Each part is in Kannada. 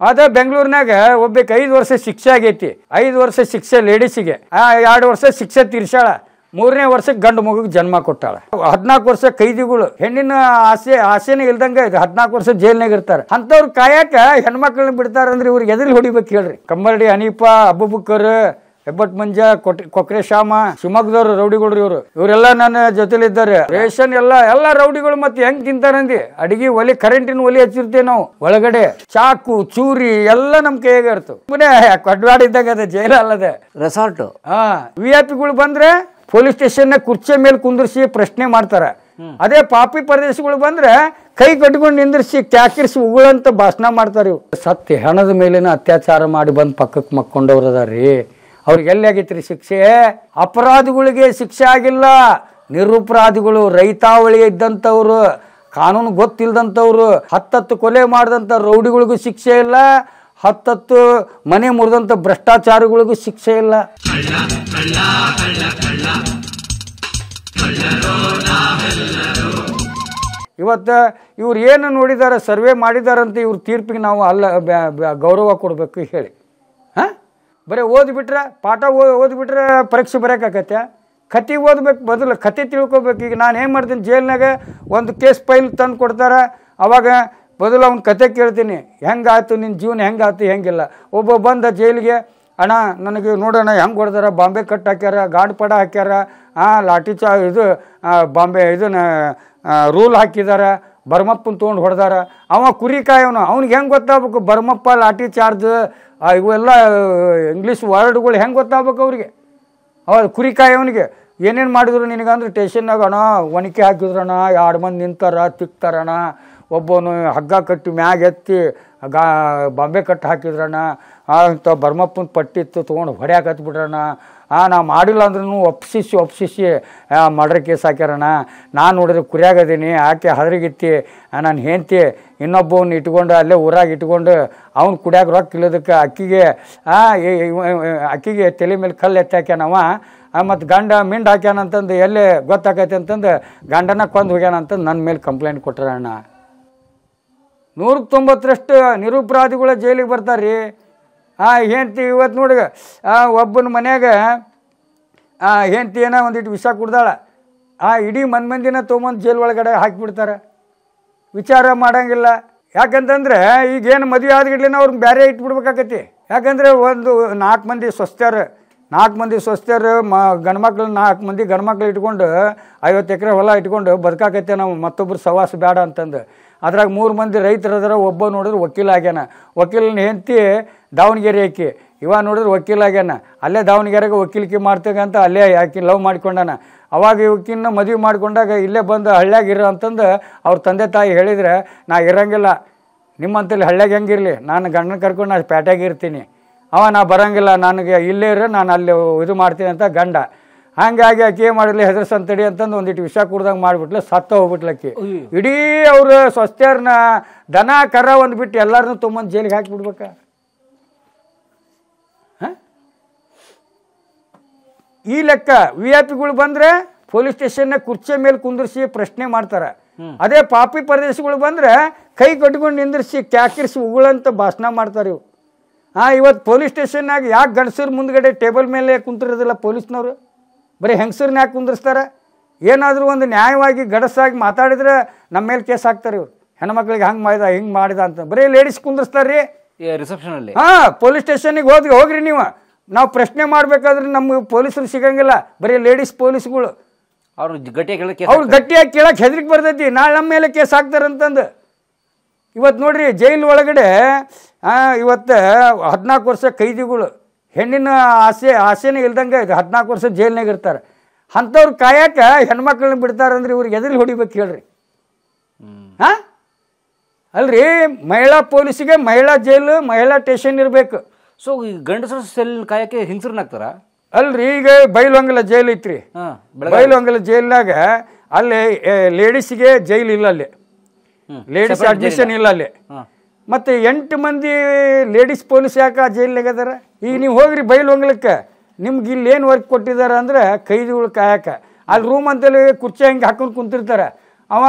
ಅದ ಬೆಂಗಳೂರಿನಾಗ ಒಬ್ಬಕ್ಕೆ 5 ವರ್ಷ ಶಿಕ್ಷೆ ಆಗೈತಿ. 5 ವರ್ಷ ಶಿಕ್ಷೆ ಲೇಡೀಸಿಗೆ, 2 ವರ್ಷ ಶಿಕ್ಷೆ ತೀರ್ಸಾಳ, 3ನೇ ವರ್ಷಕ್ಕೆ ಗಂಡು ಮಗುಗೆ ಜನ್ಮ ಕೊಟ್ಟಾಳ. 14 ವರ್ಷ ಕೈದಿಗಳು ಹೆಣ್ಣಿನ ಆಸೆನೇ ಇಲ್ದಂಗ 14 ವರ್ಷ ಜೈಲ್ನಾಗ ಇರ್ತಾರೆ. ಅಂತವ್ರು ಕಾಯಕ ಹೆಣ್ಮಕ್ಳನ್ನ ಬಿಡ್ತಾರಂದ್ರೆ ಇವ್ರಿಗೆ ಎದ್ರಲ್ಲಿ ಹೊಡಿಬೇಕು ಹೇಳ್ರಿ. ಕಮ್ಮರಡಿ ಹನೀಫಾ, ಅಬೂಬಕರ್, ಹೆಬ್ಬಟ್ ಮಂಜ, ಕೊಕ್ರೆ ಶ್ಯಾಮ, ಶಿವಮೊಗ್ಗದವ್ರು ರೌಡಿಗಳು ಇವರೆಲ್ಲ ನನ್ನ ಜೊತೆಲಿದ್ದಾರೆ. ರೇಷನ್ ಎಲ್ಲ ರೌಡಿಗಳು. ಮತ್ತೆ ಹೆಂಗ್ ತಿಂತಾರಂದಿ? ಅಡಿಗೆ ಒಲೆ, ಕರೆಂಟಿನ ಒಲೆ ಹಚ್ಚಿರ್ತೇವೆ ನಾವು. ಒಳಗಡೆ ಚಾಕು ಚೂರಿ ಎಲ್ಲ ನಮ್ ಕೈಯಾಗ ಇರ್ತವೆ. ಸುಮ್ಮನೆ ಕೊಡ್ವಾಡಿದ್ದಾಗ ಅದ ಜೈಲ ಅಲ್ಲದೆ ರೆಸಾರ್ಟ್. VIP ಬಂದ್ರೆ ಪೊಲೀಸ್ ಸ್ಟೇಷನ್ ಕುರ್ಚಿ ಮೇಲೆ ಕುಂದಿರ್ಸಿ ಪ್ರಶ್ನೆ ಮಾಡ್ತಾರ. ಅದೇ ಪಾಪಿ ಪ್ರದೇಶಗಳು ಬಂದ್ರೆ ಕೈ ಕಟ್ಕೊಂಡು ನಿಂದಿರ್ಸಿ ಕ್ಯಾಕಿರ್ಸಿ ಉಗುಳಂತ ಭಾಷಣ ಮಾಡ್ತಾರ. ಇವು ಸತ್ಯ ಹೆಣದ ಮೇಲಿನ ಅತ್ಯಾಚಾರ ಮಾಡಿ ಬಂದ್ ಪಕ್ಕಕ್ಕೆ ಮಕ್ಕೊಂಡವ್ರು ಅದಾರ್ರಿ. ಅವ್ರಿಗೆ ಎಲ್ಲಿ ಆಗೈತ್ರಿ ಶಿಕ್ಷೆ? ಅಪರಾಧಿಗಳಿಗೆ ಶಿಕ್ಷೆ ಆಗಿಲ್ಲ. ನಿರಪರಾಧಿಗಳು, ರೈತಾವಳಿ ಇದ್ದಂಥವ್ರು, ಕಾನೂನು ಗೊತ್ತಿಲ್ದಂಥವ್ರು, 10 ಕೊಲೆ ಮಾಡಿದಂಥ ರೌಡಿಗಳಿಗೂ ಶಿಕ್ಷೆ ಇಲ್ಲ, 10 ಮನೆ ಮುರಿದಂಥ ಭ್ರಷ್ಟಾಚಾರಿಗಳಿಗೂ ಶಿಕ್ಷೆ ಇಲ್ಲ. ಇವತ್ತು ಇವ್ರು ಏನು ನೋಡಿದಾರ, ಸರ್ವೆ ಮಾಡಿದಾರಂತ ಇವ್ರ ತೀರ್ಪಿಗೆ ನಾವು ಅಲ್ಲ ಗೌರವ ಕೊಡಬೇಕು ಹೇಳಿ. ಬರೀ ಓದ್ಬಿಟ್ರೆ, ಪಾಠ ಓದ್ಬಿಟ್ರೆ ಪರೀಕ್ಷೆ ಬರೋಕ್ಕಾಗತ್ತೆ? ಕತೆ ಓದ್ಬೇಕು, ಬದಲು ಕತೆ ತಿಳ್ಕೊಬೇಕು. ಈಗ ನಾನು ಏನು ಮಾಡ್ತೀನಿ, ಜೈಲ್ನಾಗ ಒಂದು ಕೇಸ್ ಫೈಲ್ ತಂದು ಕೊಡ್ತಾರೆ, ಅವಾಗ ಬದಲು ಅವ್ನ ಕತೆ ಕೇಳ್ತೀನಿ, ಹೆಂಗಾಯ್ತು ನಿನ್ನ ಜೀವನ, ಹೆಂಗಾಯ್ತು ಹೆಂಗಿಲ್ಲ. ಒಬ್ಬ ಬಂದ ಜೈಲಿಗೆ, ಅಣ್ಣ ನನಗೆ ನೋಡೋಣ ಹೆಂಗೆ ಹೊಡೆದಾರ, ಬಾಂಬೆ ಕಟ್ ಹಾಕ್ಯಾರ, ಗಾಡ್ ಪಡ ಹಾಕ್ಯಾರ, ಲಾಠಿ ಇದು ಬಾಂಬೆ ಇದನ್ನ ರೂಲ್ ಹಾಕಿದಾರ, ಬರ್ಮಪ್ಪನ ತೊಗೊಂಡು ಹೊಡೆದಾರ. ಅವ ಕುರಿ ಕಾಯವನು, ಅವ್ನಿಗೆ ಹೆಂಗೆ ಗೊತ್ತಾಗಬೇಕು ಬರ್ಮಪ್ಪ, ಲಾಠಿ ಚಾರ್ಜ್, ಇವೆಲ್ಲ ಇಂಗ್ಲೀಷ್ ವರ್ಡ್ಗಳು ಹೆಂಗೆ ಗೊತ್ತಾಗಬೇಕು ಅವ್ರಿಗೆ? ಅವ ಕುರಿ ಕಾಯವನಿಗೆ ಏನೇನು ಮಾಡಿದ್ರು ನಿನಗಂದ್ರೆ ಸ್ಟೇಷನ್ನಾಗ ಅಣ್ಣ ಒಣಕೆ ಹಾಕಿದ್ರಣ್ಣ, 2 ಮಂದಿ ನಿಂತಾರ, ತಿಕ್ತಾರಣ್ಣ, ಒಬ್ಬನು ಹಗ್ಗ ಕಟ್ಟಿ ಮ್ಯಾಗ ಎತ್ತಿ ಬಾಂಬೆ ಕಟ್ಟು ಹಾಕಿದ್ರಣ್ಣ, ಇಂಥ ಬರ್ಮಪ್ಪನ ಪಟ್ಟಿತ್ತು ತೊಗೊಂಡು ಹೊಡ್ಯಾಕೆ ಹತ್ಬಿಟ್ರಣ್ಣ, ನಾ ಮಾಡಿಲ್ಲ ಅಂದ್ರೂ ಒಪ್ಸಿಸಿ ಮರ್ಡರ್ ಕೇಸ್ ಹಾಕ್ಯಾರಣ್ಣ, ನಾನು ನೋಡಿದ್ರೆ ಕುರಿಯಾಗದೀನಿ, ಆಕೆ ಹದರಿಗಿತ್ತಿ ನಾನು ಹೆಂಡ್ತಿ ಇನ್ನೊಬ್ಬವ್ನ ಇಟ್ಕೊಂಡು ಅಲ್ಲೇ ಊರಾಗ ಇಟ್ಕೊಂಡು ಅವ್ನು ಕುಡಿಯಾಕ ರೊಕ್ಕ ಇಲ್ಲದಕ್ಕೆ ಅಕ್ಕಿಗೆ ತಲೆ ಮೇಲೆ ಕಲ್ಲು ಎತ್ತಾಕ್ಯಾನವ, ಮತ್ತು ಗಂಡ ಮಿಂಡ್ ಹಾಕ್ಯಾನಂತಂದು ಎಲ್ಲೇ ಗೊತ್ತಾಕೈತೆ ಅಂತಂದು ಗಂಡನ ಕೊಂದು ಹೋಗ್ಯಾನಂತಂದು ನನ್ನ ಮೇಲೆ ಕಂಪ್ಲೇಂಟ್ ಕೊಟ್ರಣ್ಣ. 190ರಷ್ಟು ನಿರಪರಾಧಿಗಳ ಜೈಲಿಗೆ ಬರ್ತಾರೆ ರೀ. ಹೆಂಡ್ತಿ ಇವತ್ತು ನೋಡಿ, ಒಬ್ಬನ ಮನ್ಯಾಗ ಹೆಂಡ್ತಿ ಏನೋ ಒಂದಿಟ್ಟು ವಿಷ ಕುಡ್ದಾಳ, ಇಡೀ ಮಂದಿನ ತೊಗೊಂಬಂದು ಜೈಲ್ ಒಳಗಡೆ ಹಾಕಿಬಿಡ್ತಾರೆ, ವಿಚಾರ ಮಾಡೋಂಗಿಲ್ಲ. ಯಾಕಂತಂದ್ರೆ ಈಗೇನು ಮದುವೆ ಆದ್ಗಿಡ್ಲಿನ ಅವ್ರಿಗೆ ಬೇರೆ ಇಟ್ಬಿಡ್ಬೇಕಾಗತಿ. ಯಾಕಂದರೆ ಒಂದು 4 ಮಂದಿ ಸ್ವಸ್ಥರು ಗಂಡ್ಮಕ್ಳು, 4 ಮಂದಿ ಗಂಡ್ಮಕ್ಳು ಇಟ್ಕೊಂಡು 50 ಎಕರೆ ಹೊಲ ಇಟ್ಕೊಂಡು ಬದುಕಾಕತ್ತೆ ನಾವು, ಮತ್ತೊಬ್ರು ಸವಾಸ ಬೇಡ ಅಂತಂದು. ಅದ್ರಾಗ 3 ಮಂದಿ ರೈತರದಾರ, ಒಬ್ಬ ನೋಡಿದ್ರೆ ವಕೀಲ ಆಗ್ಯಾನ, ವಕೀಲನ ಹೆಂಡ್ತಿ ದಾವಣಗೆರೆ ಆಕಿ, ಇವ ನೋಡಿದ್ರೆ ವಕೀಲ ಆಗ್ಯಾನ, ಅಲ್ಲೇ ದಾವಣಗೆರೆಗೆ ವಕೀಲಿಕೆ ಮಾಡ್ತಕ್ಕಂತ ಅಲ್ಲೇ ಆಕಿ ಲವ್ ಮಾಡ್ಕೊಂಡಾನ. ಅವಾಗ ಇವಕ್ಕಿನ್ನ ಮದುವೆ ಮಾಡ್ಕೊಂಡಾಗ ಇಲ್ಲೇ ಬಂದು ಹಳ್ಳ್ಯಾಗಿರೋ ಅಂತಂದು ಅವ್ರ ತಂದೆ ತಾಯಿ ಹೇಳಿದ್ರೆ, ನಾ ಇರಂಗಿಲ್ಲ ನಿಮ್ಮಂತಲ್ಲಿ ಹಳ್ಳ್ಯಾಗ ಹೆಂಗಿರಲಿ, ನಾನು ಗಂಡನ ಕರ್ಕೊಂಡು ನಾನು ಪೇಟೆಗೆ ಇರ್ತೀನಿ, ನಾ ಬರೋಂಗಿಲ್ಲ, ನನಗೆ ಇಲ್ಲೇ ಇರೋ ನಾನು ಅಲ್ಲಿ ಇದು ಮಾಡ್ತೀನಿ ಅಂತ ಗಂಡ. ಹಂಗಾಗಿ ಆಕೆ ಏನು ಮಾಡಲಿ, ಹೆದರ್ಸಂತಡಿ ಅಂತಂದು ಒಂದಿಟ್ಟು ವಿಷ ಕುಡ್ದಂಗೆ ಮಾಡಿಬಿಟ್ಲೆ, ಸತ್ತ ಹೋಗ್ಬಿಟ್ಲಕ್ಕಿ. ಇಡೀ ಅವರು ಸ್ವಸ್ಥ್ಯರ್ನ ದನ ಕರ ಒಂದ್ಬಿಟ್ಟು ಎಲ್ಲರನ್ನೂ ತೊಗೊಂಬಂದು ಜೈಲಿಗೆ ಹಾಕಿಬಿಡ್ಬೇಕ? ಈ ಲೆಕ್ಕ. VIP ಬಂದರೆ ಪೊಲೀಸ್ ಸ್ಟೇಷನ್ನ ಕುರ್ಚಿ ಮೇಲೆ ಕುಂದಿರ್ಸಿ ಪ್ರಶ್ನೆ ಮಾಡ್ತಾರೆ. ಅದೇ ಪಾಪಿ ಪ್ರದೇಶಗಳು ಬಂದರೆ ಕೈ ಕಟ್ಕೊಂಡು ನಿಂದಿರ್ಸಿ ಕ್ಯಾಕಿರ್ಸಿ ಉಗುಳಂತ ಭಾಷಣ ಮಾಡ್ತಾರೆ ಇವು. ಇವತ್ತು ಪೊಲೀಸ್ ಸ್ಟೇಷನ್ನಾಗ ಯಾಕೆ ಗಂಡಸರು ಮುಂದ್ಗಡೆ ಟೇಬಲ್ ಮೇಲೆ ಕುಂತಿರೋದಿಲ್ಲ ಪೊಲೀಸ್ನವರು? ಬರೀ ಹೆಂಗಸರನ್ನ ಯಾಕೆ ಕುಂದಿರ್ಸ್ತಾರೆ? ಏನಾದರೂ ಒಂದು ನ್ಯಾಯವಾಗಿ ಗಡಸಾಗಿ ಮಾತಾಡಿದ್ರೆ ನಮ್ಮ ಮೇಲೆ ಕೇಸ್ ಹಾಕ್ತಾರೆ ಇವ್ರು. ಹೆಣ್ಮಕ್ಳಿಗೆ ಹಂಗೆ ಮಾಡಿದ ಹಿಂಗೆ ಮಾಡಿದ ಅಂತ ಬರೀ ಲೇಡೀಸ್ ಕುಂದಿರ್ಸ್ತಾರೆ ರೀ ರಿಸೆಪ್ಷನಲ್ಲಿ. ಪೊಲೀಸ್ ಸ್ಟೇಷನಿಗೆ ಹೋಗ್ರಿ ನೀವು, ನಾವು ಪ್ರಶ್ನೆ ಮಾಡಬೇಕಾದ್ರೆ ನಮ್ಗೆ ಪೊಲೀಸರು ಸಿಗಂಗಿಲ್ಲ, ಬರೀ ಲೇಡೀಸ್ ಪೊಲೀಸ್ಗಳು. ಅವ್ರು ಗಟ್ಟಿಯಾಗಿ ಕೇಳಕ್ಕೆ ಹೆದರಿಕೆ ಬರ್ತೈತಿ, ನಾಳೆ ನಮ್ಮ ಮೇಲೆ ಕೇಸ್ ಹಾಕ್ತಾರಂತಂದು. ಇವತ್ತು ನೋಡ್ರಿ ಜೈಲು ಒಳಗಡೆ ಇವತ್ತು 14 ವರ್ಷ ಕೈದಿಗಳು ಹೆಣ್ಣಿನ ಆಸೆನೇ ಇಲ್ದಂಗೆ 14 ವರ್ಷ ಜೈಲ್ನಾಗ ಇರ್ತಾರೆ. ಅಂಥವ್ರು ಕಾಯಕ ಹೆಣ್ಮಕ್ಳನ್ನ ಬಿಡ್ತಾರಂದ್ರೆ ಇವ್ರಿಗೆ ಎದ್ರಲ್ಲಿ ಹೊಡಿಬೇಕು ಹೇಳ್ರಿ? ಅಲ್ರಿ, ಮಹಿಳಾ ಪೊಲೀಸಿಗೆ ಮಹಿಳಾ ಜೈಲು, ಮಹಿಳಾ ಸ್ಟೇಷನ್ ಇರಬೇಕು. ಸೊ ಈ ಗಂಡಸರ ಸೆಲ್ ಕಾಯಕ್ಕೆ ಹೆಂಗಸರನ್ನ ಹಾಕ್ತಾರ ಅಲ್ರಿ? ಈಗ ಬೈಲಹೊಂಗಲ ಜೈಲು ಐತ್ರಿ, ಬೈಲಹೊಂಗಲ ಜೈಲ್ನಾಗ ಅಲ್ಲಿ ಲೇಡೀಸಿಗೆ ಜೈಲ್ ಇಲ್ಲ, ಅಲ್ಲಿ ಲೇಡೀಸ್ ಅಡ್ಮಿಷನ್ ಇಲ್ಲ ಅಲ್ಲಿ. ಮತ್ತೆ 8 ಮಂದಿ ಲೇಡೀಸ್ ಪೊಲೀಸ್ ಯಾಕೆ ಆ ಜೈಲ್ನಾಗ ಅದಾರ? ಈಗ ನೀವು ಹೋಗ್ರಿ ಬೈಲಹೊಂಗಲಕ್ಕೆ, ನಿಮ್ಗೆ ಇಲ್ಲಿ ಏನು ವರ್ಕ್ ಕೊಟ್ಟಿದ್ದಾರೆ ಅಂದ್ರೆ ಕೈದಿಗಳು ಕಾಯಕ. ಅಲ್ಲಿ ರೂಮ್ ಅಂತೇಳಿ ಕುರ್ಚಿ ಹಂಗೆ ಹಾಕೊಂಡು ಕುಂತಿರ್ತಾರೆ.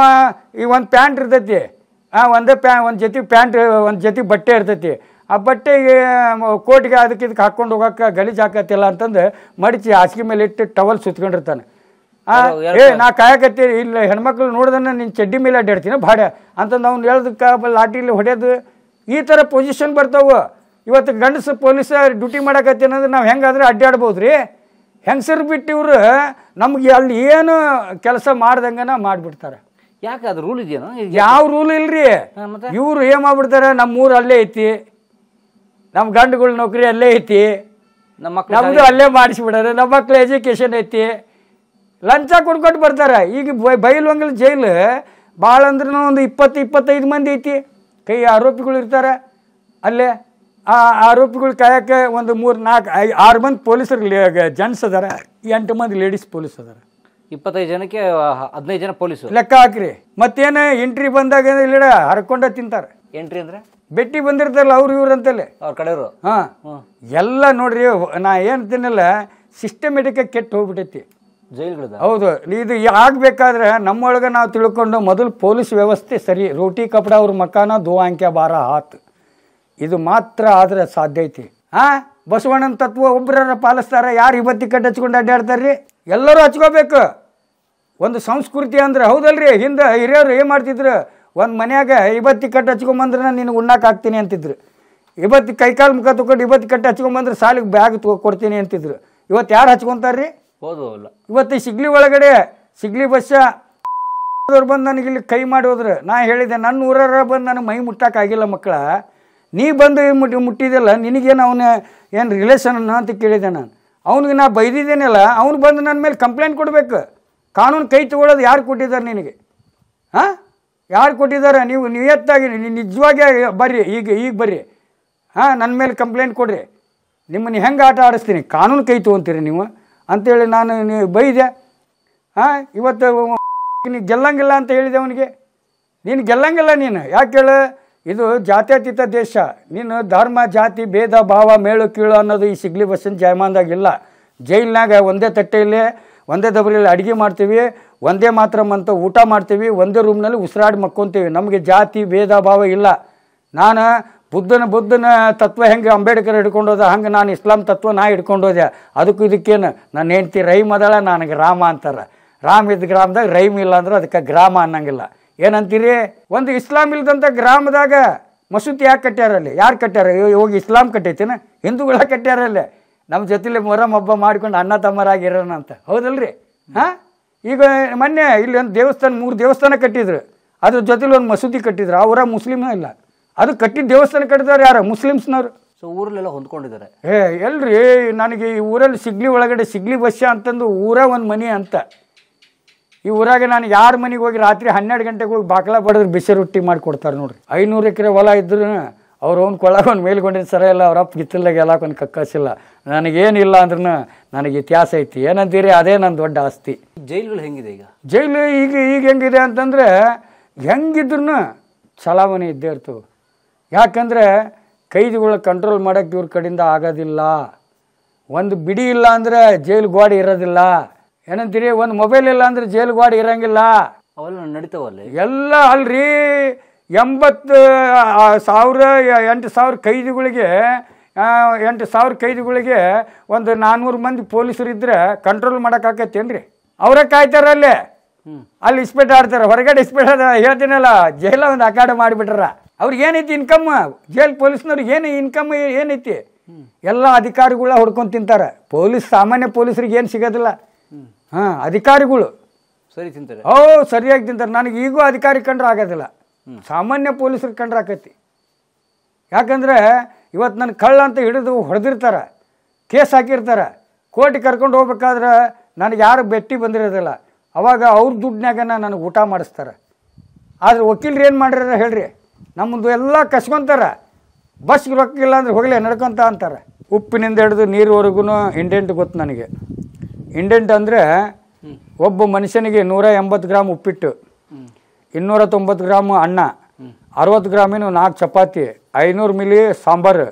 ಈ ಒಂದು ಪ್ಯಾಂಟ್ ಇರ್ತೈತಿ, ಒಂದು ಜೊತೆ ಪ್ಯಾಂಟ್, ಒಂದು ಜೊತೆ ಬಟ್ಟೆ ಇರ್ತೈತಿ. ಆ ಬಟ್ಟೆಗೆ ಕೋಟಿಗೆ ಅದಕ್ಕೆ ಇದಕ್ಕೆ ಹಾಕ್ಕೊಂಡು ಹೋಗಕ್ಕೆ ಗಲೀಜು ಹಾಕತ್ತಿಲ್ಲ ಅಂತಂದು ಮಡಿಚಿ ಹಾಸಿಗೆ ಮೇಲೆ ಇಟ್ಟು ಟವಲ್ ಸುತ್ಕೊಂಡಿರ್ತಾನೆ. ನಾ ಕಾಯಕತ್ತೀರಿ ಇಲ್ಲ ಹೆಣ್ಮಕ್ಳು ನೋಡ್ದನ್ನ ನಿನ್ನ ಚಡ್ಡಿ ಮೇಲೆ ಅಡ್ಡಾಡ್ತೀನಿ ಭಾಡ ಅಂತಂದು ಅವ್ನು ಹೇಳೋದಕ್ಕೆ ಲಾಟಿಲಿ ಹೊಡೆಯೋದು ಈ ಥರ ಪೊಸಿಷನ್ ಬರ್ತಾವೆ. ಇವತ್ತು ಗಂಡಸು ಪೊಲೀಸ ಡ್ಯೂಟಿ ಮಾಡಕತ್ತೀನಿ ಅಂದ್ರೆ ನಾವು ಹೆಂಗಾದ್ರೆ ಅಡ್ಡಾಡ್ಬೋದು ರೀ. ಹೆಂಗಸರು ಬಿಟ್ಟು ಇವರು ನಮ್ಗೆ ಅಲ್ಲಿ ಏನು ಕೆಲಸ ಮಾಡ್ದಂಗನ ಮಾಡಿಬಿಡ್ತಾರೆ. ಯಾಕೆ ಅದು ರೂಲ್ ಇದೆಯಾ? ಯಾವ ರೂಲ್ ಇಲ್ರಿ. ಇವ್ರು ಏನು ಮಾಡ್ಬಿಡ್ತಾರೆ, ನಮ್ಮೂರು ಅಲ್ಲೇ ಐತಿ, ನಮ್ಮ ಗಂಡುಗಳ ನೌಕರಿ ಅಲ್ಲೇ ಐತಿ, ನಮ್ಮದು ಅಲ್ಲೇ ಮಾಡಿಸ್ಬಿಡಾರೆ, ನಮ್ಮ ಮಕ್ಳು ಎಜುಕೇಷನ್ ಐತಿ, ಲಂಚ ಕೊಡ್ಕೊಟ್ಟು ಬರ್ತಾರೆ. ಈಗ ಬೈಲ್ವಂಗಲ್ ಜೈಲು ಭಾಳ ಅಂದ್ರೂ ಒಂದು 20-25 ಮಂದಿ ಐತಿ ಕೈ ಆರೋಪಿಗಳು ಇರ್ತಾರೆ ಅಲ್ಲೇ. ಆ ಆರೋಪಿಗಳು ಕಾಯಕ್ಕೆ ಒಂದು 3-4-5-6 ಮಂದಿ ಪೊಲೀಸರು ಜೆಂಟ್ಸ್ ಅದಾರ, 8 ಮಂದಿ ಲೇಡೀಸ್ ಪೊಲೀಸ್ ಅದಾರ. 25 ಜನಕ್ಕೆ 15 ಜನ ಪೊಲೀಸು ಲೆಕ್ಕ ಹಾಕ್ರಿ. ಮತ್ತೇನು ಎಂಟ್ರಿ ಬಂದಾಗ ಇಲ್ಲ ಹರ್ಕೊಂಡ ತಿಂತಾರೆ. ಎಂಟ್ರಿ ಅಂದ್ರೆ ಬೆಟ್ಟಿ ಬಂದಿರ್ತಾರಲ್ಲ ಅವ್ರು ಇವ್ರು ಅಂತಲೇ ಅವ್ರ ಕಡೆಯವರು. ಎಲ್ಲ ನೋಡ್ರಿ, ನಾ ಏನು ತಿನ್ನಲ್ಲ ಸಿಸ್ಟಮೆಟಿಕಾಗಿ ಕೆಟ್ಟು ಹೋಗ್ಬಿಟ್ಟೈತಿ ಜೈಲ್ಗಳದ. ಹೌದು, ಇದು ಆಗಬೇಕಾದ್ರೆ ನಮ್ಮೊಳಗೆ ನಾವು ತಿಳ್ಕೊಂಡು ಮೊದಲು ಪೊಲೀಸ್ ವ್ಯವಸ್ಥೆ ಸರಿ, ರೋಟಿ ಕಪಡ ಅವ್ರ ಮಕಾನ ದೋ ಅಂಕ್ಯ ಬಾರ ಹಾತ್, ಇದು ಮಾತ್ರ ಆದ್ರೆ ಸಾಧ್ಯ ಐತಿ. ಬಸವಣ್ಣನ ತತ್ವ ಒಬ್ಬರ ಪಾಲಿಸ್ತಾರ, ಯಾರು ಇವತ್ತಿ ಕಟ್ಟು ಹಚ್ಕೊಂಡು ಅಡ್ಡಾಡ್ತಾರ್ರಿ? ಎಲ್ಲರೂ ಹಚ್ಕೋಬೇಕು. ಒಂದು ಸಂಸ್ಕೃತಿ ಅಂದ್ರೆ ಹೌದಲ್ರಿ. ಹಿಂದೆ ಹಿರಿಯರು ಏನು ಮಾಡ್ತಿದ್ರು, ಒಂದು ಮನ್ಯಾಗ ಇವತ್ತಿ ಕಟ್ಟು ಹಚ್ಕೊಂಬಂದ್ರೆ ನಿನಗೆ ಉಣ್ಣಾಕ ಹಾಕ್ತೀನಿ ಅಂತಿದ್ರು. ಇವತ್ತು ಕೈಕಾಲು ಮುಖ ತೊಗೊಂಡು ಇವತ್ತು ಕಟ್ಟು ಹಚ್ಕೊಂಬಂದ್ರೆ ಸಾಲಿಗೆ ಬ್ಯಾಗ್ ಕೊಡ್ತೀನಿ ಅಂತಿದ್ರು. ಇವತ್ತು ಯಾರು ಹಚ್ಕೊತಾರ್ರಿ? ಹೌದು ಅಲ್ಲ. ಇವತ್ತು ಸಿಗ್ಲಿ ಒಳಗಡೆ ಸಿಗ್ಲಿ ಬಸ್ಸ ಬಂದು ನನಗೆ ಇಲ್ಲಿ ಕೈ ಮಾಡಿ ಹೋದ್ರೆ ನಾ ಹೇಳಿದೆ, ನನ್ನ ಊರರ ಬಂದು ನನಗೆ ಮೈ ಮುಟ್ಟಕ್ಕಾಗಿಲ್ಲ ಮಕ್ಕಳ, ನೀ ಬಂದು ಮುಟ್ಟಿದೆಲ್ಲ ನಿನಗೇನು ಅವನ ಏನು ರಿಲೇಷನ್ ಅಂತ ಕೇಳಿದೆ ನಾನು. ಅವ್ನಿಗೆ ನಾ ಬೈದಿದ್ದೇನಲ್ಲ, ಅವ್ನು ಬಂದು ನನ್ನ ಮೇಲೆ ಕಂಪ್ಲೇಂಟ್ ಕೊಡಬೇಕು. ಕಾನೂನು ಕೈ ತೊಗೊಳ್ಳೋದು ಯಾರು ಕೊಟ್ಟಿದ್ದಾರೆ ನಿನಗೆ? ಯಾರು ಕೊಟ್ಟಿದ್ದಾರೆ? ನೀವು ನಿಯತ್ತಾಗಿ ನಿಜವಾಗಿ ಬರ್ರಿ, ಈಗ ಬರ್ರಿ, ನನ್ನ ಮೇಲೆ ಕಂಪ್ಲೇಂಟ್ ಕೊಡ್ರಿ, ನಿಮ್ಮನ್ನು ಹೆಂಗೆ ಆಟ ಆಡಿಸ್ತೀನಿ, ಕಾನೂನು ಕೈ ತೊಗೊತೀರಿ ನೀವು ಅಂಥೇಳಿ ನಾನು ಬೈದೆ. ಇವತ್ತು ನೀನು ಗೆಲ್ಲಂಗಿಲ್ಲ ಅಂತ ಹೇಳಿದೆ ಅವನಿಗೆ. ನೀನು ಗೆಲ್ಲಂಗಿಲ್ಲ, ನೀನು ಯಾಕೆ ಹೇಳು? ಇದು ಜಾತ್ಯತೀತ ದೇಶ. ನೀನು ಧರ್ಮ ಜಾತಿ ಭೇದ ಭಾವ ಮೇಳು ಕೀಳು ಅನ್ನೋದು ಈ ಸಿಗ್ಲಿ ಬಸ್ಸಿನ ಜಯಮಾನದಾಗಿಲ್ಲ. ಜೈಲಿನಾಗ ಒಂದೇ ತಟ್ಟೆಯಲ್ಲಿ ಒಂದೇ ದಬರಿಯಲ್ಲಿ ಅಡುಗೆ ಮಾಡ್ತೀವಿ, ಒಂದೇ ಮಾತ್ರ ಅಂತ ಊಟ ಮಾಡ್ತೀವಿ, ಒಂದೇ ರೂಮ್ನಲ್ಲಿ ಉಸಿರಾಡಿ ಮಕ್ಕೊತೀವಿ. ನಮಗೆ ಜಾತಿ ಭೇದ ಭಾವ ಇಲ್ಲ. ನಾನು ಬುದ್ಧನ ತತ್ವ ಹೆಂಗೆ ಅಂಬೇಡ್ಕರ್ ಹಿಡ್ಕೊಂಡೋದ ಹಂಗೆ ನಾನು ಇಸ್ಲಾಂ ತತ್ವ ನಾ ಹಿಡ್ಕೊಂಡೋದೆ. ಅದಕ್ಕೂ ಇದಕ್ಕೇನು, ನನ್ನ ಹೆಂಡ್ತಿ ರೈಮ್ ಅದಳ, ನನಗೆ ರಾಮ ಅಂತಾರೆ. ರಾಮ್ ಇದ್ದ ಗ್ರಾಮದಾಗ ರೈಮ್ ಇಲ್ಲ ಅಂದ್ರೆ ಅದಕ್ಕೆ ಗ್ರಾಮ ಅನ್ನಂಗಿಲ್ಲ. ಏನಂತೀರಿ? ಒಂದು ಇಸ್ಲಾಂ ಇಲ್ದಂಥ ಗ್ರಾಮದಾಗ ಮಸೂತಿ ಯಾಕೆ ಕಟ್ಟ್ಯಾರಲ್ಲಿ? ಯಾರು ಕಟ್ಟ್ಯಾರ? ಹೋಗಿ ಇಸ್ಲಾಂ ಕಟ್ಟೈತೇನ? ಹಿಂದೂಗಳ ಕಟ್ಟ್ಯಾರಲ್ಲಿ. ನಮ್ಮ ಜೊತೆಲಿ ಮೊಹರಂ ಹಬ್ಬ ಮಾಡ್ಕೊಂಡು ಅಣ್ಣ ತಮ್ಮರಾಗಿರೋಣ ಅಂತ, ಹೌದಲ್ರಿ? ಈಗ ಮೊನ್ನೆ ಇಲ್ಲಿ ಒಂದು ದೇವಸ್ಥಾನ, 3 ದೇವಸ್ಥಾನ ಕಟ್ಟಿದ್ರು, ಅದ್ರ ಜೊತೆಲಿ ಒಂದು ಮಸೂತಿ ಕಟ್ಟಿದ್ರು. ಅವರ ಮುಸ್ಲಿಮೇ ಇಲ್ಲ, ಅದು ಕಟ್ಟಿದ ದೇವಸ್ಥಾನ ಕಟ್ಟಿದವ್ರು ಯಾರು? ಮುಸ್ಲಿಮ್ಸ್ನವ್ರು. ಸೊ ಊರಲ್ಲೆಲ್ಲ ಹೊಂದ್ಕೊಂಡಿದ್ದಾರೆ. ಎಲ್ರಿ, ನನಗೆ ಈ ಊರಲ್ಲಿ ಸಿಗ್ಲಿ ಒಳಗಡೆ ಸಿಗ್ಲಿ ಬಸ್ಸ ಅಂತಂದು ಊರ ಒಂದು ಮನೆ ಅಂತ. ಈ ಊರಾಗ ನಾನು ಯಾರ ಮನೆಗೆ ಹೋಗಿ ರಾತ್ರಿ 12 ಗಂಟೆಗೆ ಹೋಗಿ ಬಾಕಲ ಬಡಿದ್ರೆ ಬಿಸಿ ರೊಟ್ಟಿ ಮಾಡಿ ಕೊಡ್ತಾರೆ ನೋಡ್ರಿ. 500 ಎಕರೆ ಹೊಲ ಇದ್ರು ಅವ್ರು ಅವ್ನು ಕೊಳ್ಳಾಗೊಂದು ಮೇಲ್ಕೊಂಡಿದ್ದು ಸರ ಇಲ್ಲ, ಅವ್ರಪ್ಪ ಗಿತ್ತಲ್ದಾಗ ಎಲ್ಲಾಕೊಂದು ಕಕ್ಕಾಸಿಲ್ಲ. ನನಗೇನಿಲ್ಲ ಅಂದ್ರೂ ನನಗೆ ಇತಿಹಾಸ ಐತಿ. ಏನಂತೀರಿ? ಅದೇ ನನ್ನ ದೊಡ್ಡ ಆಸ್ತಿ. ಜೈಲುಗಳು ಹೆಂಗಿದೆ ಈಗ? ಜೈಲು ಈಗ ಹೆಂಗಿದೆ ಅಂತಂದರೆ, ಹೆಂಗಿದ್ರು ಚಲಾವಣೆ ಇದ್ದೇ ಇರ್ತವೆ. ಯಾಕಂದರೆ ಕೈದಿಗಳ ಕಂಟ್ರೋಲ್ ಮಾಡೋಕ್ಕೆ ಇವ್ರ ಕಡೆಯಿಂದ ಆಗೋದಿಲ್ಲ. ಒಂದು ಬಿಡಿ ಇಲ್ಲ ಅಂದರೆ ಜೈಲು ಗೋಡೆ ಇರೋದಿಲ್ಲ. ಏನಂತೀರಿ? ಒಂದು ಮೊಬೈಲ್ ಇಲ್ಲ ಅಂದರೆ ಜೈಲು ಗೋಡೆ ಇರೋಂಗಿಲ್ಲ. ಅವೆಲ್ಲ ನಡೀತಾವಲ್ಲ ಎಲ್ಲ. ಅಲ್ರಿ, 8,000 ಕೈದಿಗಳಿಗೆ 8,000 ಕೈದಿಗಳಿಗೆ ಒಂದು 400 ಮಂದಿ ಪೊಲೀಸರು ಇದ್ರೆ ಕಂಟ್ರೋಲ್ ಮಾಡೋಕ್ಕಾಕತ್ತೇನ್ರಿ? ಅವರೇ ಕಾಯ್ತಾರಲ್ಲೇ, ಅಲ್ಲಿ ಇಸ್ಪೇಟ್ ಆಡ್ತಾರೆ. ಹೊರಗಡೆ ಇಸ್ಪೇಟ್ ಹೇಳ್ತೀನಲ್ಲ, ಜೈಲ ಒಂದು ಅಖಾಡ ಮಾಡಿಬಿಟ್ರ. ಅವ್ರಿಗೆ ಏನೈತಿ ಇನ್ಕಮ್? ಜೈಲ್ ಪೊಲೀಸ್ನವ್ರಿಗೆ ಏನು ಇನ್ಕಮ್ ಏನೈತಿ? ಎಲ್ಲ ಅಧಿಕಾರಿಗಳ ಹೊಡ್ಕೊಂಡು ತಿಂತಾರೆ. ಸಾಮಾನ್ಯ ಪೊಲೀಸರಿಗೆ ಏನು ಸಿಗೋದಿಲ್ಲ. ಅಧಿಕಾರಿಗಳು ಸರಿ ತಿಂತಾರೆ. ಸರಿಯಾಗಿ ತಿಂತಾರೆ. ನನಗೆ ಈಗೂ ಅಧಿಕಾರಿ ಕಂಡ್ರೆ ಆಗೋದಿಲ್ಲ, ಸಾಮಾನ್ಯ ಪೊಲೀಸರು ಕಂಡ್ರೆ ಆಕೈತಿ. ಯಾಕಂದರೆ ಇವತ್ತು ನನ್ನ ಕಳ್ಳ ಅಂತ ಹಿಡಿದು ಹೊಡೆದಿರ್ತಾರೆ, ಕೇಸ್ ಹಾಕಿರ್ತಾರೆ. ಕೋರ್ಟಿಗೆ ಕರ್ಕೊಂಡು ಹೋಗ್ಬೇಕಾದ್ರೆ ನನಗೆ ಯಾರು ಬೆಟ್ಟಿ ಬಂದಿರೋದಿಲ್ಲ. ಅವಾಗ ಅವ್ರ ದುಡ್ಡಿನಾಗ ನನಗೆ ಊಟ ಮಾಡಿಸ್ತಾರೆ. ಆದರೆ ವಕೀಲರು ಏನು ಮಾಡಿರ ಹೇಳ್ರಿ? ನಮ್ಮದು ಎಲ್ಲ ಕಸ್ಕೊತಾರೆ. ಬಸ್ಗೆ ರೊಕ್ಕ ಇಲ್ಲ ಅಂದ್ರೆ ಹೋಗಲೇ ನಡ್ಕೊತ ಅಂತಾರೆ. ಉಪ್ಪಿನಿಂದ ಹಿಡಿದು ನೀರುವರೆಗೂ ಇಂಡೆಂಟ್ ಗೊತ್ತು ನನಗೆ. ಇಂಡೆಂಟ್ ಅಂದರೆ ಒಬ್ಬ ಮನುಷ್ಯನಿಗೆ 180 ಗ್ರಾಮ್ ಉಪ್ಪಿಟ್ಟು, 290 ಗ್ರಾಮ್ ಅನ್ನ, 60 ಗ್ರಾಮಿನ 4 ಚಪಾತಿ, 500 ಮಿಲಿ ಸಾಂಬಾರು,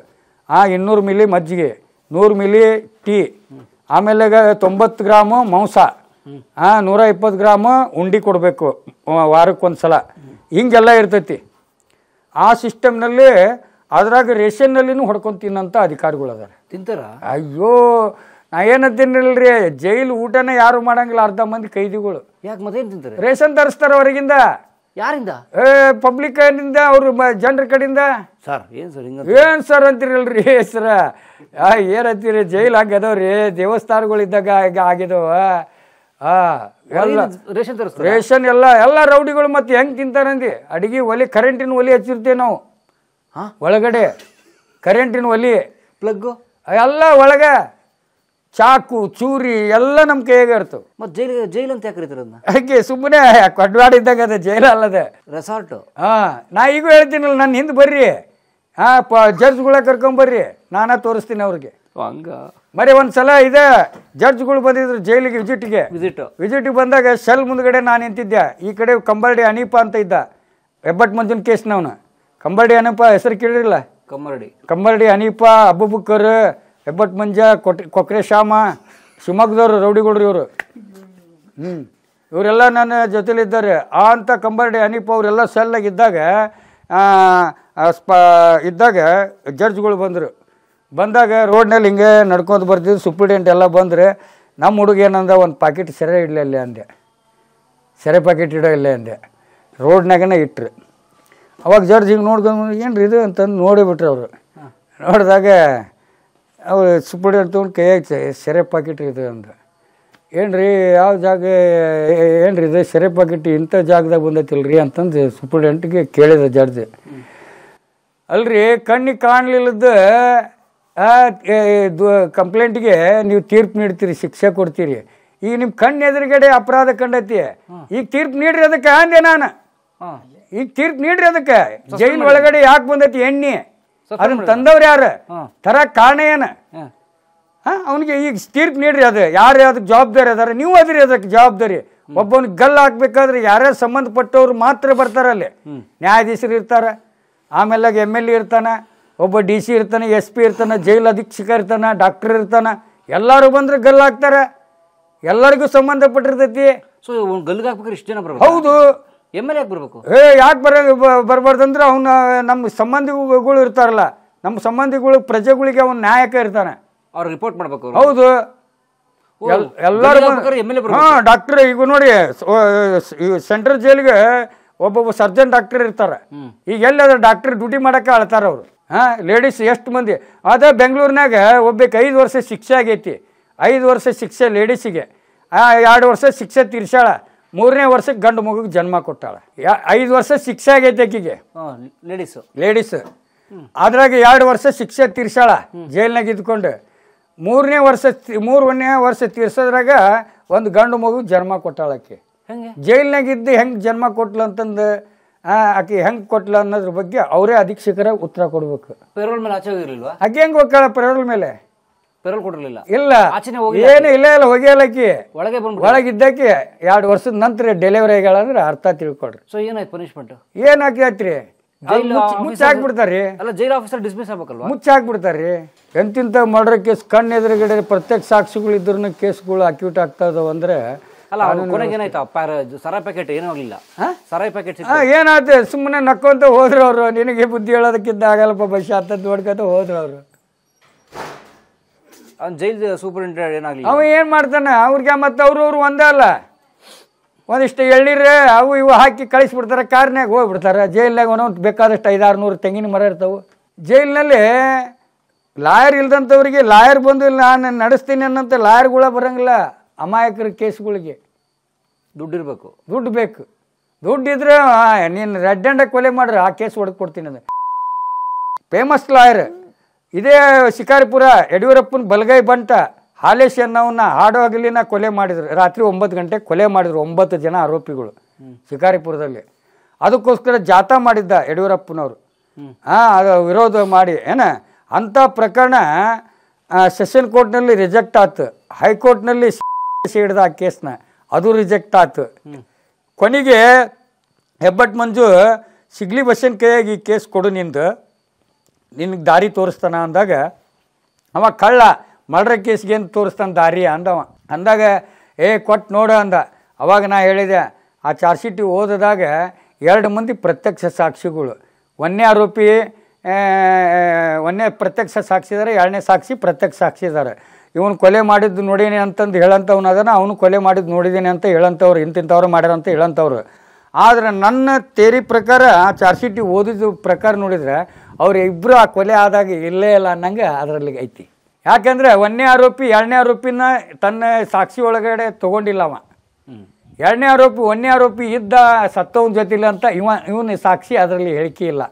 200 ಮಿಲಿ ಮಜ್ಜಿಗೆ, 100 ಮಿಲಿ ಟೀ, ಆಮೇಲೆ 90 ಗ್ರಾಮು ಮಾಂಸ, 120 ಗ್ರಾಮು ಉಂಡೆ ಕೊಡಬೇಕು ವಾರಕ್ಕೊಂದು ಸಲ. ಹಿಂಗೆಲ್ಲ ಇರ್ತೈತಿ. ಆ ಸಿಸ್ಟಮ್ನಲ್ಲಿ ಅದ್ರಾಗ ರೇಷನ್ನಲ್ಲಿನೂ ಹೊಡ್ಕೊಂಡು ತಿನ್ನಂಥ ಅಧಿಕಾರಿಗಳು ಅದಾರ. ತಿಂತಾರ? ಅಯ್ಯೋ ನಾ ಏನಂತೀನಿಲ್ರಿ, ಜೈಲು ಊಟನೇ ಯಾರು ಮಾಡಂಗಿಲ್ಲ, ಅರ್ಧ ಮಂದಿ ಕೈದಿಗಳು. ಯಾಕೆ ಮತ್ತೇನು ತಿಂತಾರೆ? ರೇಷನ್ ತರಿಸ್ತಾರ ಹೊರಗಿಂದ. ಯಾರಿಂದ? ಪಬ್ಲಿಕ್ನಿಂದ, ಅವ್ರ ಜನರ ಕಡೆಯಿಂದ. ಸರ್ ಏನು ಸರ್ ಹಿಂಗ ಏನು ಸರ್ ಅಂತೀರಲ್ರಿ ಸರ? ಏನಂತೀರಿ, ಜೈಲು ಆಗ್ಯದವ್ರಿ, ದೇವಸ್ಥಾನಗಳಿದ್ದಾಗ ಆಗಿದವ. ಎಲ್ಲ ರೇಷನ್ ತರಿಸ್ತಾರೆ? ರೇಷನ್ ಎಲ್ಲ ರೌಡಿಗಳು. ಮತ್ತೆ ಹೆಂಗೆ ತಿಂತಾರಂದಿ? ಅಡಿಗೆ ಒಲೆ, ಕರೆಂಟಿನ ಒಲೆ ಹಚ್ಚಿರ್ತೇವೆ ನಾವು ಒಳಗಡೆ. ಕರೆಂಟಿನ ಒಲೆ ಪ್ಲಗ್ಗು ಎಲ್ಲ ಒಳಗೆ, ಚಾಕು ಚೂರಿ ಎಲ್ಲ ನಮ್ಮ ಕೈಯಾಗ ಇರ್ತವೆ. ಮತ್ತೆ ಜೈಲು ಅಂತ ಯಾಕೆ ಕರೀತಾರೆ ಅದನ್ನ? ಹಾಗೆ ಸುಮ್ಮನೆ ಕೊಡ್ವಾಡಿದ್ದಾಗ ಅದ, ಜೈಲ ಅಲ್ಲದೆ ರೆಸಾರ್ಟು. ನಾ ಈಗ ಹೇಳ್ತೀನಲ್ಲ, ನನ್ನ ಹಿಂದೆ ಬರ್ರಿ, ಜಡ್ಜ್ಗಳ ಕರ್ಕೊಂಬರ್ರಿ, ನಾನಾ ತೋರಿಸ್ತೀನಿ ಅವ್ರಿಗೆ. ಹಂಗ ಬರೀ ಒಂದ್ಸಲ ಇದೆ, ಜಡ್ಜ್ಗಳು ಬಂದಿದ್ರು ಜೈಲಿಗೆ ವಿಸಿಟಿಗೆ ಬಂದಾಗ ಶೆಲ್ ಮುಂದ್ಗಡೆ ನಾನು ನಿಂತಿದ್ದೆ. ಈ ಕಡೆ ಕಂಬರ್ಡಿ ಅನೀಪ ಅಂತ ಇದ್ದ, ಹೆಬ್ಬಟ್ ಮಂಜುನ್ ಕೇಸ್ನವನು. ಕಂಬರ್ಡಿ ಅನೀಪ ಹೆಸರು ಕೇಳಿರಲ್ಲ? ಕಂಬರ್ಡಿ ಅನೀಪ, ಅಬುಬಕ್ಕರ್, ಹೆಬ್ಬಟ್ ಮಂಜ, ಕೊಕ್ರೆ ಶ್ಯಾಮ, ಶಿವಮೊಗ್ಗದವ್ರು ರೌಡಿಗಳ್ರಿ ಇವರು. ಇವರೆಲ್ಲ ನನ್ನ ಜೊತೆಲಿದ್ದಾರೆ. ಅಂತ ಕಂಬರ್ಡಿ ಅನೀಪ ಅವರೆಲ್ಲ ಸೆಲ್ಲಾಗಿದ್ದಾಗ ಜಡ್ಜ್ಗಳು ಬಂದಾಗ ರೋಡ್ನಲ್ಲಿ ಹಿಂಗೆ ನಡ್ಕೊಂಡು ಬರ್ತಿದ್ದು. ಸುಪ್ರಿಡೆಂಟ್ ಎಲ್ಲ ಬಂದರೆ ನಮ್ಮ ಹುಡುಗ ಏನಂದ, ಒಂದು ಪ್ಯಾಕೆಟ್ ಸೆರೆ ಇಡಲಿ ಅಲ್ಲೇ ಅಂದೆ. ಸೆರೆ ಪ್ಯಾಕೆಟ್ ಇಡೋ ಇಲ್ಲೇ ಅಂದೆ. ರೋಡ್ನಾಗನೇ ಇಟ್ರು. ಅವಾಗ ಜಡ್ಜ್ ಹಿಂಗೆ ನೋಡ್ಕೊಂಡು ಏನು ಇದು ಅಂತಂದು ನೋಡಿಬಿಟ್ರು ಅವರು. ನೋಡಿದಾಗ ಅವ್ರು ಸುಪ್ರಿಡೆಂಟ್ ತೊಗೊಂಡು ಕೈಯಾಗ ಸೆರೆ ಪ್ಯಾಕೆಟ್ ಇದು ಅಂದ. ಏನು ರೀ, ಯಾವ ಜಾಗ, ಏನು ರೀ ಇದು ಸೆರೆ ಪ್ಯಾಕೆಟ್ ಇಂಥ ಜಾಗದಾಗ ಬಂದೈತಿಲ್ರಿ ಅಂತಂದು ಸುಪ್ರಿಡೆಂಟ್ಗೆ ಕೇಳಿದ ಜಡ್ಜ್. ಅಲ್ರಿ, ಕಣ್ಣಿಗೆ ಕಾಣಲಿಲ್ಲದ ಕಂಪ್ಲೇಂಟ್ಗೆ ನೀವು ತೀರ್ಪು ನೀಡ್ತೀರಿ, ಶಿಕ್ಷೆ ಕೊಡ್ತೀರಿ. ಈಗ ನಿಮ್ಮ ಕಣ್ಣು ಎದುರುಗಡೆ ಅಪರಾಧ ಕಂಡೈತಿ, ಈಗ ತೀರ್ಪು ನೀಡ್ರಿ ಅದಕ್ಕೆ ಅಂದೆ ನಾನು. ಈಗ ತೀರ್ಪು ನೀಡ್ರಿ ಅದಕ್ಕೆ. ಜೈಲ್ ಒಳಗಡೆ ಯಾಕೆ ಬಂದೈತಿ ಎಣ್ಣೆ, ಅದನ್ನ ತಂದವ್ರು ಯಾರು, ತರಕ್ ಕಾರಣ ಏನು? ಅವನಿಗೆ ಈಗ ತೀರ್ಪು ನೀಡ್ರಿ. ಅದು ಯಾರು ಅದಕ್ಕೆ ಜವಾಬ್ದಾರಿ ಅದಾರ? ನೀವು ಅದ್ರಿ ಅದಕ್ಕೆ ಜವಾಬ್ದಾರಿ. ಒಬ್ಬನಿಗೆ ಗಲ್ಲು ಹಾಕ್ಬೇಕಾದ್ರೆ ಯಾರ್ಯಾರು ಸಂಬಂಧಪಟ್ಟವ್ರು ಮಾತ್ರ ಬರ್ತಾರಲ್ಲಿ. ನ್ಯಾಯಾಧೀಶರು ಇರ್ತಾರೆ, ಆಮೇಲೆ MLA ಇರ್ತಾನೆ, ಒಬ್ಬ DC ಇರ್ತಾನೆ, SP ಇರ್ತಾನೆ, ಜೈಲು ಅಧೀಕ್ಷಕ ಇರ್ತಾನೆ, ಡಾಕ್ಟರ್ ಇರ್ತಾನೆ. ಎಲ್ಲರೂ ಬಂದ್ರೆ ಗಲ್ಲು ಹಾಕ್ತಾರೆ, ಎಲ್ಲರಿಗೂ ಸಂಬಂಧಪಟ್ಟಿರ್ತೈತಿ. ಸೊ ಗಲ್ಲಿಗೆ ಹಾಕ್ಬೇಕಾದ್ರೆ ಇಷ್ಟು ಜನ ಬರ್ಬೇಕು? ಹೌದು. MLA ಯಾಕೆ ಬರ್ಬೇಕು? ಯಾಕೆ ಬರಬಾರ್ದಂದ್ರೆ ಅವನ ನಮ್ಮ ಸಂಬಂಧಿಗಳು ಇರ್ತಾರಲ್ಲ, ನಮ್ಮ ಸಂಬಂಧಿಗಳು ಪ್ರಜೆಗಳಿಗೆ ಅವನ ನಾಯಕ ಇರ್ತಾನೆ, ಅವ್ರು ರಿಪೋರ್ಟ್ ಮಾಡ್ಬೇಕು. ಹೌದು. ಎಲ್ಲರೂ ಡಾಕ್ಟರ್. ಈಗ ನೋಡಿ, ಸೆಂಟ್ರಲ್ ಜೈಲಿಗೆ ಒಬ್ಬೊಬ್ಬ ಸರ್ಜನ್ ಡಾಕ್ಟರ್ ಇರ್ತಾರೆ. ಈಗ ಎಲ್ಲದ ಡಾಕ್ಟರ್ ಡ್ಯೂಟಿ ಮಾಡಕ್ಕೆ ಅಳ್ತಾರ ಅವರು. ಲೇಡೀಸ್ ಎಷ್ಟು ಮಂದಿ ಅದೇ ಬೆಂಗಳೂರಿನಾಗ ಒಬ್ಬಕ್ಕೆ 5 ವರ್ಷ ಶಿಕ್ಷೆ ಆಗೈತಿ. 5 ವರ್ಷ ಶಿಕ್ಷೆ ಲೇಡೀಸಿಗೆ, 2 ವರ್ಷ ಶಿಕ್ಷೆ ತೀರ್ಸಾಳ, 3ನೇ ವರ್ಷಕ್ಕೆ ಗಂಡು ಮಗುಗೆ ಜನ್ಮ ಕೊಟ್ಟಾಳ. 5 ವರ್ಷ ಶಿಕ್ಷೆ ಆಗೈತೆ ಆಕಿಗೆ, ಲೇಡೀಸ್. ಅದ್ರಾಗ 2 ವರ್ಷ ಶಿಕ್ಷೆ ತೀರ್ಸಾಳ ಜೈಲ್ನಾಗ ಇದ್ಕೊಂಡು. 3ನೇ ವರ್ಷ ತೀರ್ಸೋದ್ರಾಗ ಒಂದು ಗಂಡು ಮಗು ಜನ್ಮ ಕೊಟ್ಟಾಳ. ಆಕೆ ಜೈಲ್ನಾಗ ಇದ್ದು ಹೆಂಗೆ ಜನ್ಮ ಕೊಟ್ಲು ಅಂತಂದು, ಆಕೆ ಹೆಂಗೆ ಕೊಟ್ಲ ಅನ್ನೋದ್ರ ಬಗ್ಗೆ ಅವರೇ ಅಧೀಕ್ಷಕರ ಉತ್ತರ ಕೊಡ್ಬೇಕು. ಪೆರೋಲ್ ಮೇಲೆ ಆಚೆ ಹೋಗಿರ್ಲಿಲ್ವಾ? ಆಕೆ ಹೆಂಗೆ ಹೋಗ್ತಾಳ ಪೆರೋಲ್ ಮೇಲೆ? ಪೆರೋಲ್ ಕೊಟ್ಟಿರಲಿಲ್ಲ. ಇಲ್ಲ, ಏನು ಇಲ್ಲ ಹೋಗ್ಯಾಲಕ್ಕಿ ಒಳಗಿದ್ದಾಕಿ 2 ವರ್ಷದ ನಂತರ ಡೆಲಿವರಿ ಆಗ್ಯಾಳ ಅಂದ್ರೆ ಅರ್ಥ ತಿಳ್ಕೊಡ್ರಿ. ಸೊ ಏನಾಯ್ತು ಪನಿಷ್ಮೆಂಟ್? ಏನಾಕೈತ್ರಿ? ಮುಚ್ಚಾಕ್ಬಿಡ್ತಾರ್ರಿ. ಅಲ್ಲ, ಜೈಲ್ ಆಫೀಸರ್ ಡಿಸ್ಮಿಸ್ ಆಗ್ಬೇಕಲ್ವಾ? ಮುಚ್ಚಾಕ್ಬಿಡ್ತಾರ್ರಿ. ಎಂತಿಂತ ಮರ್ಡರ್ ಕೇಸ್ ಕಣ್ಣು ಎದುರುಗಡೆ ಪ್ರತ್ಯಕ್ಷ ಸಾಕ್ಷಿಗಳು ಇದ್ರೂ ಕೇಸ್ಗಳು ಅಕ್ಯೂಟ್ ಆಗ್ತಾ ಇದಾವ ಅಂದ್ರೆ. ಅಲ್ಲ, ಕೊನೆಗೆ ಏನಾಯ್ತು? ಸರಾಯ್ ಪ್ಯಾಕೆಟ್ ಏನೂ ಆಗಲಿಲ್ಲ. ಸರಾಯ್ ಪ್ಯಾಕೆಟ್ ಏನಾಯ್ತು? ಸುಮ್ಮನೆ ನಕ್ಕೊಂತ ಹೋದ್ರು ಅವರು. ನಿನಗೆ ಬುದ್ಧಿ ಹೇಳೋದಕ್ಕಿಂತ ಆಗಲ್ಲಪ್ಪ ಬಸ್ ಅಂತ ನೋಡ್ಕೊತ ಹೋದ್ರು ಅವರು. ಅವ್ನು ಜೈಲ್ ಸೂಪರಿಂಟೆಂಡೆಂಟ್ ಏನಾಗಲಿ, ಅವ ಏನು ಮಾಡ್ತಾನೆ? ಅವ್ರಿಗೆ ಮತ್ತೆ ಅವ್ರವ್ರು ಒಂದೇ ಅಲ್ಲ, ಒಂದಿಷ್ಟು ಎಳ್ಳೀರು ಅವು ಇವು ಹಾಕಿ ಕಳಿಸ್ಬಿಡ್ತಾರೆ, ಕಾರ್ನಾಗ ಹೋಗ್ಬಿಡ್ತಾರೆ. ಜೈಲ್ನಾಗ ಒಂದೊಂದು ಬೇಕಾದಷ್ಟು 500-600 ತೆಂಗಿನ ಮರ ಇರ್ತಾವೆ. ಜೈಲಿನಲ್ಲಿ ಲಾಯರ್ ಇಲ್ದಂಥವ್ರಿಗೆ ಲಾಯರ್ ಬಂದು ಇಲ್ಲ ನಾನು ನಡೆಸ್ತೀನಿ ಅನ್ನೋಂಥ ಲಾಯರ್ಗಳ ಬರೋಂಗಿಲ್ಲ. ಅಮಾಯಕರ ಕೇಸ್ಗಳಿಗೆ ದುಡ್ಡಿರ್ಬೇಕು, ದುಡ್ಡು ಬೇಕು. ದುಡ್ಡಿದ್ರೆ ನೀನು ರೆಡ್ ಹ್ಯಾಂಡಾಗಿ ಕೊಲೆ ಮಾಡ್ರೆ ಆ ಕೇಸ್ ಹೊಡೆದು ಕೊಡ್ತೀನಿ. ಅದು ಫೇಮಸ್ ಲಾಯರ್. ಇದೇ ಶಿಕಾರಿಪುರ ಯಡಿಯೂರಪ್ಪನ ಬಲಗೈ ಬಂಟ ಹಾಲೇಶ್ ಅನ್ನೋವನ್ನ ಹಾಡೋಗಲಿನ ಕೊಲೆ ಮಾಡಿದ್ರು. ರಾತ್ರಿ 9 ಗಂಟೆಗೆ ಕೊಲೆ ಮಾಡಿದ್ರು 9 ಜನ ಆರೋಪಿಗಳು ಶಿಕಾರಿಪುರದಲ್ಲಿ. ಅದಕ್ಕೋಸ್ಕರ ಜಾಥಾ ಮಾಡಿದ್ದ ಯಡಿಯೂರಪ್ಪನವರು. ಅದು ವಿರೋಧ ಮಾಡಿ ಅಂಥ ಪ್ರಕರಣ ಸೆಷನ್ ಕೋರ್ಟ್ನಲ್ಲಿ ರಿಜೆಕ್ಟ್ ಆಯ್ತು. ಹೈಕೋರ್ಟ್ನಲ್ಲಿ ಹಿಡ್ದ ಆ ಕೇಸ್ನ, ಅದು ರಿಜೆಕ್ಟ್ ಆಯ್ತು. ಕೊನೆಗೆ ಹೆಬ್ಬಟ್ ಮಂಜು ಸಿಗ್ಲಿ ಬಸ್ಸಿನ ಕೈಯಾಗಿ ಈ ಕೇಸ್ ಕೊಡು, ನಿನಗೆ ದಾರಿ ತೋರಿಸ್ತಾನ ಅಂದಾಗ ಅವ ಕಳ್ಳ ಮರ್ಡರ್ ಕೇಸ್ಗೆ ಏನು ತೋರಿಸ್ತಾನೆ ದಾರಿ ಅಂದಾಗ ಕೊಟ್ಟು ನೋಡು ಅಂದ. ಅವಾಗ ನಾ ಹೇಳಿದೆ, ಆ ಚಾರ್ಜ್ ಶೀಟ್ ಓದಿದಾಗ 2 ಮಂದಿ ಪ್ರತ್ಯಕ್ಷ ಸಾಕ್ಷಿಗಳು, 1ನೇ ಆರೋಪಿ ಒಂದನೇ ಪ್ರತ್ಯಕ್ಷ ಸಾಕ್ಷಿ ಇದ್ದಾರೆ, ಎರಡನೇ ಸಾಕ್ಷಿ ಪ್ರತ್ಯಕ್ಷ ಸಾಕ್ಷಿ ಇದ್ದಾರೆ. ಇವನು ಕೊಲೆ ಮಾಡಿದ್ದು ನೋಡೀನಿ ಅಂತಂದು ಹೇಳಂಥವ್ನು ಅದನ್ನು, ಅವನು ಕೊಲೆ ಮಾಡಿದ್ದು ನೋಡಿದ್ದೀನಿ ಅಂತ ಹೇಳಂಥವ್ರು, ಇಂತಿಂಥವ್ರು ಮಾಡ್ಯಾರ ಅಂತ ಹೇಳಂಥವ್ರು. ಆದರೆ ನನ್ನ ತೇರಿ ಪ್ರಕಾರ ಚಾರ್ಜ್ ಶೀಟ್ ಓದಿದ ಪ್ರಕಾರ ನೋಡಿದರೆ ಅವ್ರು ಇಬ್ಬರು ಆ ಕೊಲೆ ಆದಾಗ ಇಲ್ಲೇ ಇಲ್ಲ ಅನ್ನಂಗೆ ಅದರಲ್ಲಿ ಐತಿ. ಯಾಕೆಂದರೆ ಒಂದನೇ ಆರೋಪಿ ಎರಡನೇ ಆರೋಪಿನ ತನ್ನ ಸಾಕ್ಷಿ ಒಳಗಡೆ ತೊಗೊಂಡಿಲ್ಲ ಅವ. ಎರಡನೇ ಆರೋಪಿ ಒಂದನೇ ಆರೋಪಿ ಇದ್ದ ಸತ್ತವನ ಜೊತೆಲಿ ಅಂತ ಇವನು ಸಾಕ್ಷಿ ಅದರಲ್ಲಿ ಹೇಳಿಕೆ ಇಲ್ಲ.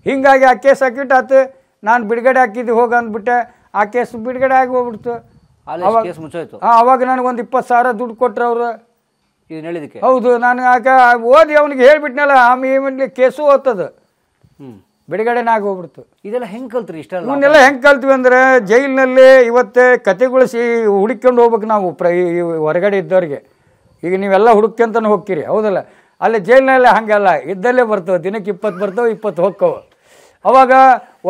ಹೀಗಾಗಿ ಆ ಕೇಸ್ ಹಾಕಿಬಿಟ್ಟು ಆತು, ನಾನು ಬಿಡುಗಡೆ ಹಾಕಿದ್ದು ಹೋಗಿ ಅಂದ್ಬಿಟ್ಟೆ, ಆ ಕೇಸ್ ಬಿಡುಗಡೆ ಆಗಿ ಹೋಗ್ಬಿಡ್ತು. ಅವಾಗ ನನಗೊಂದು 20,000 ದುಡ್ಡು ಕೊಟ್ಟರು ಅವರು. ಹೌದು, ನಾನು ಓದಿ ಅವನಿಗೆ ಹೇಳ್ಬಿಟ್ನಲ್ಲ, ಆಮೇಲೆ ಕೇಸು ಓದ್ತದ, ಬಿಡುಗಡೆನಾಗಿ ಹೋಗ್ಬಿಡ್ತು. ಇದೆಲ್ಲ ಹೆಂಗೆ ಕಲ್ತ್ರಿ? ಇವನ್ನೆಲ್ಲ ಹೆಂಗೆ ಕಲ್ತ್ವಿ ಅಂದರೆ ಜೈಲಿನಲ್ಲಿ ಇವತ್ತು ಕತೆಗಳು ಹುಡುಕೊಂಡು ಹೋಗ್ಬೇಕು ನಾವು ಹೊರಗಡೆ ಇದ್ದವ್ರಿಗೆ. ಈಗ ನೀವೆಲ್ಲ ಹುಡುಕ್ಯಂತನೂ ಹೋಗ್ತೀರಿ, ಹೌದಲ್ಲ? ಅಲ್ಲಿ ಜೈಲಿನಲ್ಲಿ ಹಾಗೆಲ್ಲ ಇದ್ದಲ್ಲೇ ಬರ್ತವೆ, ದಿನಕ್ಕೆ 20 ಬರ್ತವೆ, 20 ಹೋಗ್ತವೆ. ಅವಾಗ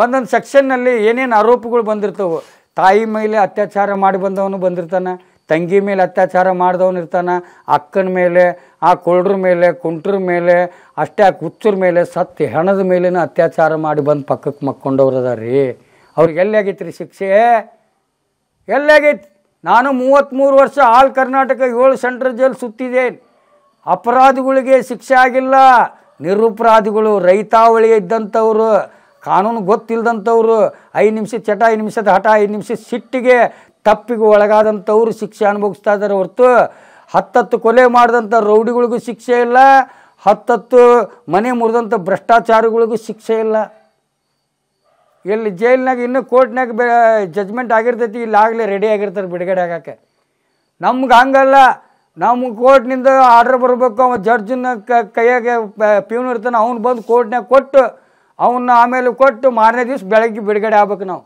ಒಂದೊಂದು ಸೆಕ್ಷನ್ನಲ್ಲಿ ಏನೇನು ಆರೋಪಗಳು ಬಂದಿರ್ತವೆ. ತಾಯಿ ಮೇಲೆ ಅತ್ಯಾಚಾರ ಮಾಡಿ ಬಂದವನು ಬಂದಿರ್ತಾನೆ, ತಂಗಿ ಮೇಲೆ ಅತ್ಯಾಚಾರ ಮಾಡಿದವನು ಇರ್ತಾನೆ, ಅಕ್ಕನ ಮೇಲೆ, ಆ ಕೊಳ್ರ ಮೇಲೆ, ಕುಂಟ್ರ ಮೇಲೆ, ಅಷ್ಟೇ ಆ ಹುಚ್ಚರ ಮೇಲೆ, ಸತ್ತು ಹೆಣದ ಮೇಲೇನೂ ಅತ್ಯಾಚಾರ ಮಾಡಿ ಬಂದು ಪಕ್ಕಕ್ಕೆ ಮಕ್ಕೊಂಡವ್ರು ಅದ ರೀ. ಅವ್ರಿಗೆ ಎಲ್ಲಾಗೈತಿ ರೀ ಶಿಕ್ಷೆ? ಎಲ್ಲಾಗೈತಿ? ನಾನು 33 ವರ್ಷ ಆಲ್ ಕರ್ನಾಟಕ 7 ಸೆಂಟ್ರಲ್ ಜೈಲ್ ಸುತ್ತಿದ್ದೇನೆ. ಅಪರಾಧಿಗಳಿಗೆ ಶಿಕ್ಷೆ ಆಗಿಲ್ಲ. ನಿರಪರಾಧಿಗಳು, ರೈತಾವಳಿ ಇದ್ದಂಥವ್ರು, ಕಾನೂನು ಗೊತ್ತಿಲ್ಲದಂಥವ್ರು, 5 ನಿಮಿಷದ ಚಟ, 5 ನಿಮಿಷದ ಹಠ, 5 ನಿಮಿಷದ ಸಿಟ್ಟಿಗೆ ತಪ್ಪಿಗೆ ಒಳಗಾದಂಥವ್ರು ಶಿಕ್ಷೆ ಅನುಭವಿಸ್ತಾ ಇದ್ದಾರೆ ಹೊರತು 10 ಕೊಲೆ ಮಾಡಿದಂಥ ರೌಡಿಗಳಿಗೂ ಶಿಕ್ಷೆ ಇಲ್ಲ, 10 ಮನೆ ಮುರಿದಂಥ ಭ್ರಷ್ಟಾಚಾರಿಗಳಿಗೂ ಶಿಕ್ಷೆ ಇಲ್ಲ. ಎಲ್ಲಿ ಜೈಲ್ನಾಗ ಇನ್ನೂ ಕೋರ್ಟ್ನಾಗ ಜಜ್ಮೆಂಟ್ ಆಗಿರ್ತೈತಿ, ಇಲ್ಲಿ ಆಗಲೇ ರೆಡಿ ಆಗಿರ್ತಾರೆ ಬಿಡುಗಡೆ ಆಗೋಕ್ಕೆ. ನಮ್ಗೆ ಹಂಗಲ್ಲ, ನಮ್ಮ ಕೋರ್ಟ್ನಿಂದ ಆರ್ಡ್ರ್ ಬರಬೇಕು, ಅವ ಜಡ್ಜನ್ನ ಕೈಯಾಗೆ ಪ್ಯೂನ್ ಇರ್ತಾನೆ, ಅವ್ನು ಬಂದು ಕೋರ್ಟ್ನಾಗ ಕೊಟ್ಟು ಅವನ್ನ ಆಮೇಲೆ ಕೊಟ್ಟು ಮಾರನೇ ದಿವ್ಸ ಬೆಳಗ್ಗೆ ಬಿಡುಗಡೆ ಆಗ್ಬೇಕು. ನಾವು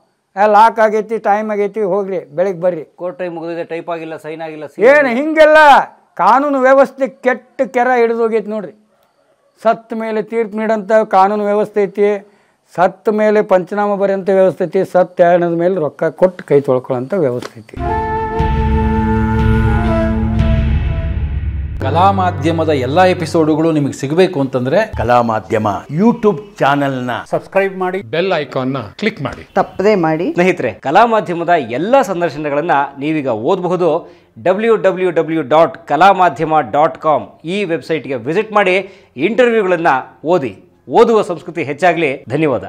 ಲಾಕ್ ಆಗೈತಿ, ಟೈಮ್ ಆಗೈತಿ, ಹೋಗ್ರಿ ಬೆಳಗ್ಗೆ ಬರ್ರಿ. ಕೋರ್ಟ್ ಟೈಮ್ ಮುಗಿದಿದೆ, ಟೈಪ್ ಆಗಿಲ್ಲ, ಸೈನ್ ಆಗಿಲ್ಲ, ಏನು ಹಿಂಗೆಲ್ಲ ಕಾನೂನು ವ್ಯವಸ್ಥೆ ಕೆಟ್ಟ ಕೆರ ಹಿಡಿದು ಹೋಗೈತಿ ನೋಡ್ರಿ. ಸತ್ತ ಮೇಲೆ ತೀರ್ಪು ನೀಡೋಂಥ ಕಾನೂನು ವ್ಯವಸ್ಥೆ ಐತಿ, ಸತ್ತ ಮೇಲೆ ಪಂಚನಾಮ ಬರೆಯೋಂಥ ವ್ಯವಸ್ಥೆ ಐತಿ, ಸತ್ತ ಹೆಣದ ಮೇಲೆ ರೊಕ್ಕ ಕೊಟ್ಟು ಕೈ ತೊಳ್ಕೊಳ್ಳೋಂಥ ವ್ಯವಸ್ಥೆ ಐತಿ. ಕಲಾ ಮಾಧ್ಯಮದ ಎಲ್ಲ ಎಪಿಸೋಡುಗಳು ನಿಮಗೆ ಸಿಗಬೇಕು ಅಂತಂದ್ರೆ ಕಲಾ ಮಾಧ್ಯಮ ಯೂಟ್ಯೂಬ್ ಚಾನೆಲ್ನ ಸಬ್ಸ್ಕ್ರೈಬ್ ಮಾಡಿ, ಬೆಲ್ ಐಕಾನ್ನ ಕ್ಲಿಕ್ ಮಾಡಿ, ತಪ್ಪದೇ ಮಾಡಿ. ಸ್ನೇಹಿತರೆ, ಕಲಾ ಮಾಧ್ಯಮದ ಎಲ್ಲ ಸಂದರ್ಶನಗಳನ್ನು ನೀವೀಗ ಓದಬಹುದು. www.kalamadhyama.com ಈ ವೆಬ್ಸೈಟ್ಗೆ ವಿಸಿಟ್ ಮಾಡಿ, ಇಂಟರ್ವ್ಯೂಗಳನ್ನು ಓದಿ. ಓದುವ ಸಂಸ್ಕೃತಿ ಹೆಚ್ಚಾಗಲಿ. ಧನ್ಯವಾದ.